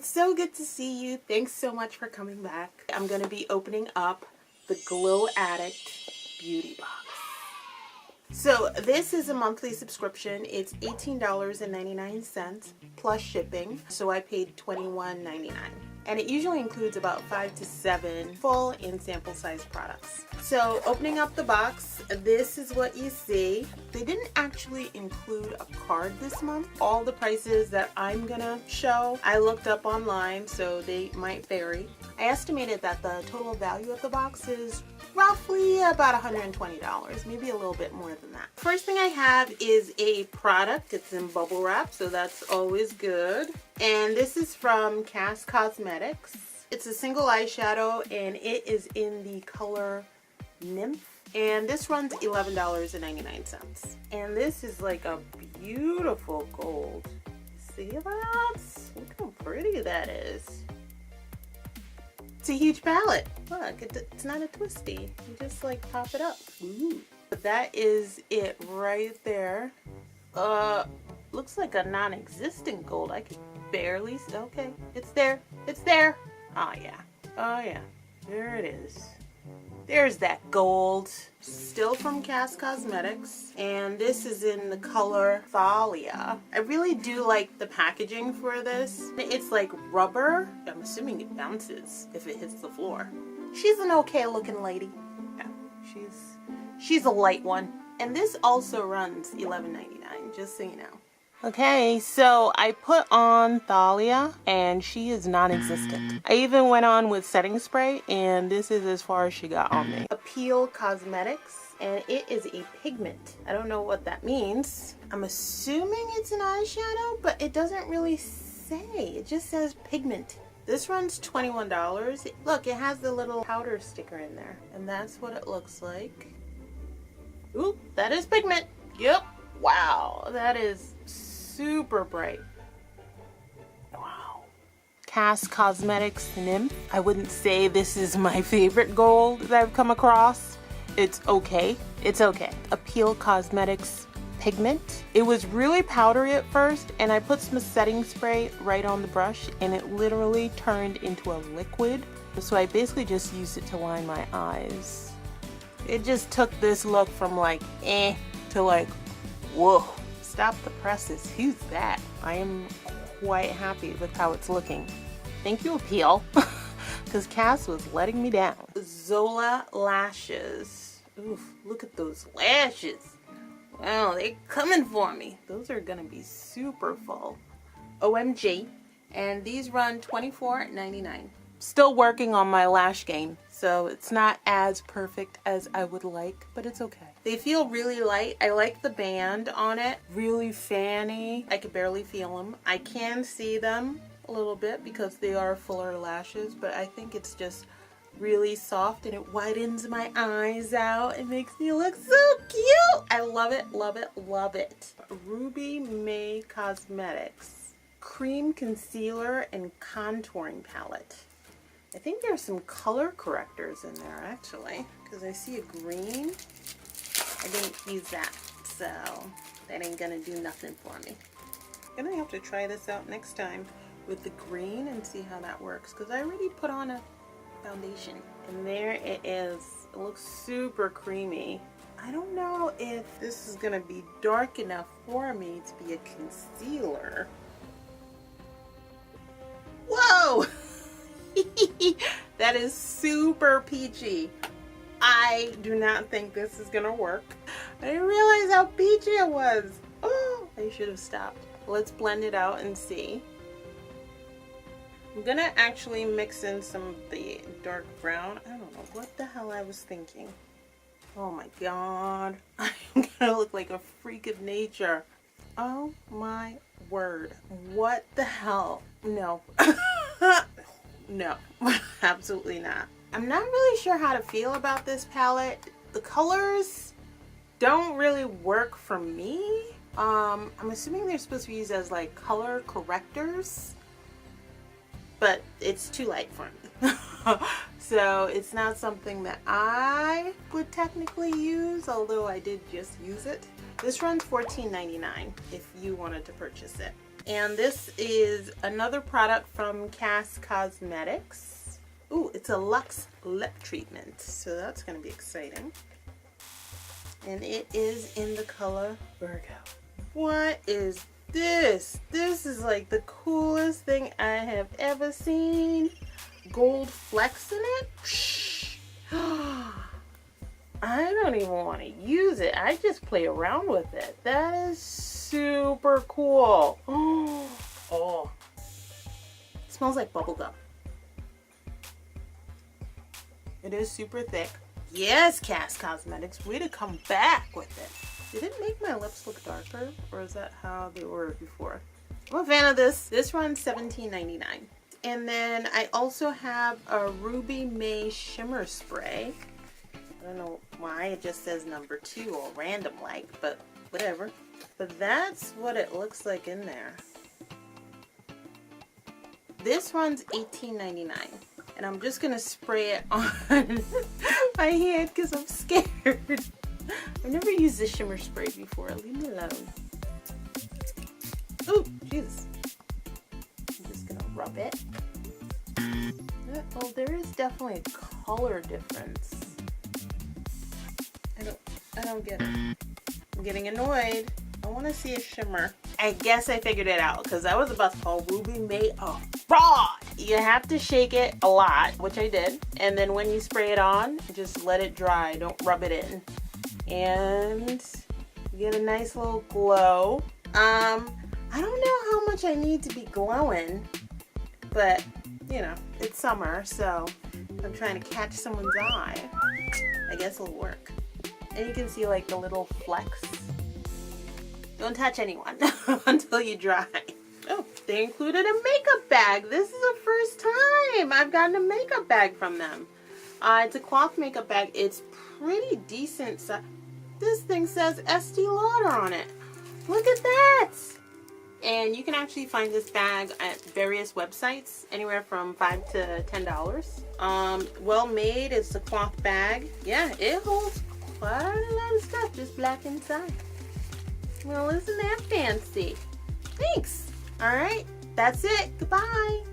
It's so good to see you. Thanks so much for coming back. I'm going to be opening up the Glow Addict Beauty Box. So this is a monthly subscription. It's $18.99 plus shipping. So I paid $21.99. And it usually includes about 5 to 7 full and sample size products. So opening up the box, this is what you see. They didn't actually include a card this month. All the prices that I'm gonna show, I looked up online, so they might vary. I estimated that the total value of the box is roughly about $120, maybe a little bit more than that. First thing I have is a product. It's in bubble wrap, so that's always good. And this is from Cas Cosmetics. It's a single eyeshadow and it is in the color Nymph. And this runs $11.99. And this is like a beautiful gold. See that? Look how pretty that is. It's a huge palette. Look, it's not a twisty. You just like pop it up. Ooh. But that is it right there. Looks like a non-existent gold. I can barely see. Okay, it's there. It's there. Oh yeah. Oh yeah. There it is. There's that gold. Still from Cas Cosmetics, and this is in the color Thalia. I really do like the packaging for this. It's like rubber. I'm assuming it bounces if it hits the floor. She's an okay looking lady. Yeah, she's a light one. And this also runs $11.99, just so you know. Okay, so I put on Thalia and she is non-existent. I even went on with setting spray and this is as far as she got on me. Appeal Cosmetics, and it is a pigment. I don't know what that means. I'm assuming it's an eyeshadow, but it doesn't really say. It just says pigment. This runs $21. Look, it has the little powder sticker in there, and that's what it looks like. Ooh, that is pigment. Yep. Wow, that is super bright. Wow. Cas Cosmetics Nymph. I wouldn't say this is my favorite gold that I've come across. It's okay. It's okay. Appeal Cosmetics Pigment. It was really powdery at first, and I put some setting spray right on the brush, and it literally turned into a liquid. So I basically just used it to line my eyes. It just took this look from like eh to like whoa. Stop the presses. Who's that? I am quite happy with how it's looking. Thank you, Appeal, because Cas was letting me down. Zola Lashes. Oof, look at those lashes. Wow, they're coming for me. Those are gonna be super full. OMG. And these run $24.99. Still working on my lash game, so it's not as perfect as I would like, but it's okay. They feel really light. I like the band on it. Really fanny. I can barely feel them. I can see them a little bit because they are fuller lashes, but I think it's just really soft and it widens my eyes out. It makes me look so cute. I love it, love it, love it. Ruby May Cosmetics Cream Concealer and Contouring Palette. I think there's some color correctors in there actually, because I see a green. I didn't use that, so that ain't gonna do nothing for me. I'm gonna have to try this out next time with the green and see how that works, because I already put on a foundation. And there it is. It looks super creamy. I don't know if this is gonna be dark enough for me to be a concealer. Whoa! That is super peachy. I do not think this is gonna work. I didn't realize how peachy it was. Oh, I should have stopped. Let's blend it out and see. I'm gonna actually mix in some of the dark brown. I don't know what the hell I was thinking. Oh my god. I'm gonna look like a freak of nature. Oh my word. What the hell? No. No, absolutely not. I'm not really sure how to feel about this palette. The colors don't really work for me. I'm assuming they're supposed to be used as like color correctors, but it's too light for me. So it's not something that I would technically use, although I did just use it. This runs $14.99 if you wanted to purchase it. And this is another product from Cas Cosmetics. Ooh, it's a Luxe Lip Treatment, so that's going to be exciting. And it is in the color Virgo. What is this? This is like the coolest thing I have ever seen. Gold flecks in it? I don't even want to use it. I just play around with it. That is super cool. Oh. It smells like bubblegum. It is super thick. Yes, Cas Cosmetics, way to come back with it. Did it make my lips look darker, or is that how they were before? I'm a fan of this. This runs $17.99. And then I also have a Ruby May Shimmer Spray. I don't know why it just says number 2 all random like, but whatever. But that's what it looks like in there. This one's $18.99. And I'm just going to spray it on my hand because I'm scared. I've never used this shimmer spray before. Leave me alone. Oh, Jesus. I'm just going to rub it. Oh, there is definitely a color difference. I don't get it. I'm getting annoyed. I want to see a shimmer. I guess I figured it out because I was about to call Ruby May a fraud. You have to shake it a lot, which I did. And then when you spray it on, just let it dry. Don't rub it in. And you get a nice little glow. I don't know how much I need to be glowing, but you know, it's summer, so I'm trying to catch someone's eye. I guess it'll work. And you can see like the little flecks. Don't touch anyone until you dry. Oh, they included a makeup bag. This is the first time I've gotten a makeup bag from them. It's a cloth makeup bag. It's pretty decent size. This thing says Estee Lauder on it. Look at that. And you can actually find this bag at various websites, anywhere from $5 to $10. Well made. It's a cloth bag. Yeah, it holds quite a lot of stuff, just black inside. Well, isn't that fancy? Thanks. All right, that's it. Goodbye.